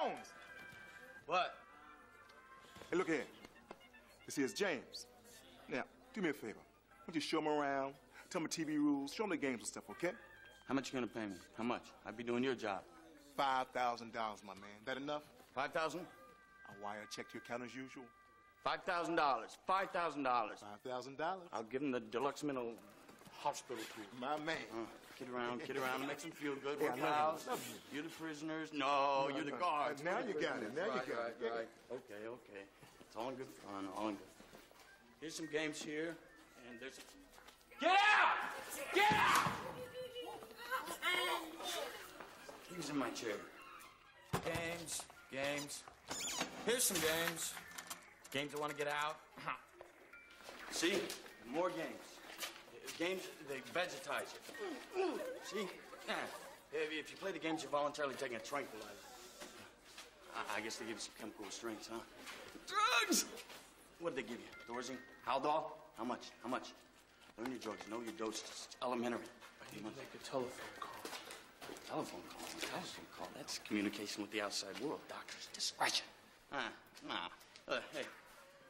Jones! What? Hey, look here. This here's James. Now, do me a favor. Why don't you show him around, tell him the TV rules, show him the games and stuff, okay? How much you gonna pay me? How much? I'd be doing your job. $5,000, my man. That enough? 5,000? I'll wire a check to your account as usual. $5,000. $5,000. $5,000. I'll give him the deluxe mental hospital tour. My man. Kid around, and makes them feel good. Yeah, Work I out. love you. You're the prisoners. No, you're the guards. Now you got it. Now you got it. Right. Okay. It's all in good fun. All in good. Here's some games here, and there's. Get out! Get out! He was in my chair. Games. Here's some games. Games that want to get out. See? More games. Games, they vegetize you. See? Yeah. If you play the games, you're voluntarily taking a tranquilizer. I guess they give you some chemical restraints, huh? Drugs! What did they give you? Thorazine? Haldol? How much? Learn your drugs. Know your doses. It's elementary. I need to make a telephone call. Telephone call? That's communication with the outside world. Doctor's discretion. Hey, if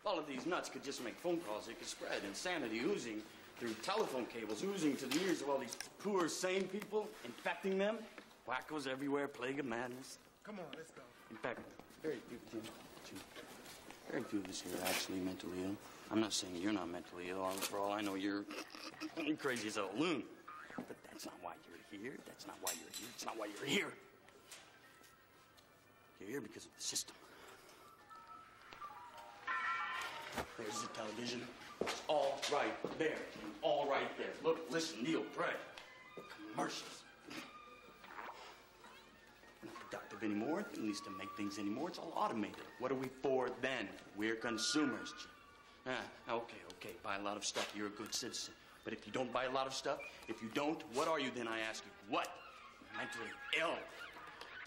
all of these nuts could just make phone calls, it could spread. Insanity oozing through telephone cables, oozing to the ears of all these poor, sane people, infecting them. Wackos everywhere, plague of madness. Come on, let's go. In fact, very few of us here are actually mentally ill. I'm not saying you're not mentally ill. For all I know, you're crazy as a loon. But that's not why you're here. That's not why you're here. It's not why you're here. You're here because of the system. There's the television. It's all right there. All right there. Look, listen, Neil, pray. Commercials. We're not productive anymore, at least to make things anymore. It's all automated. What are we for then? We're consumers, Jim. Okay. Buy a lot of stuff. You're a good citizen. But if you don't buy a lot of stuff, what are you then, I ask you? What? Mentally ill.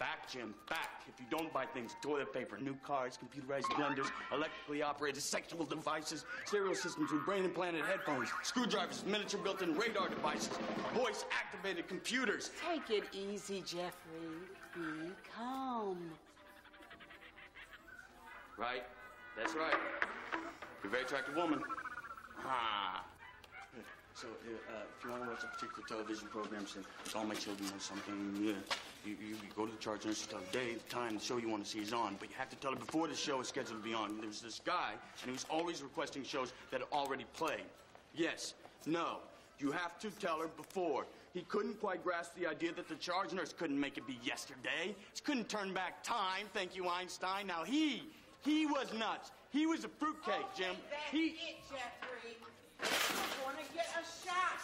Back, Jim, back. If you don't buy things, toilet paper, new cars, computerized blenders, electrically operated sexual devices, stereo systems with brain-implanted headphones, screwdrivers, miniature built-in radar devices, voice-activated computers. Take it easy, Jeffrey. Be calm. Right. That's right. You're a very attractive woman. So, if you want to watch a particular television program, say, All My Children or something, you go to the charge nurse, you tell her the day, the time, the show you want to see is on. But you have to tell her before the show is scheduled to be on. There's this guy, and he was always requesting shows that are already played. Yes, no. You have to tell her before. He couldn't quite grasp the idea that the charge nurse couldn't make it be yesterday. She couldn't turn back time, thank you, Einstein. Now, he was nuts. He was a fruitcake, Jim. That's it, Jeffrey. You're going to get a shot.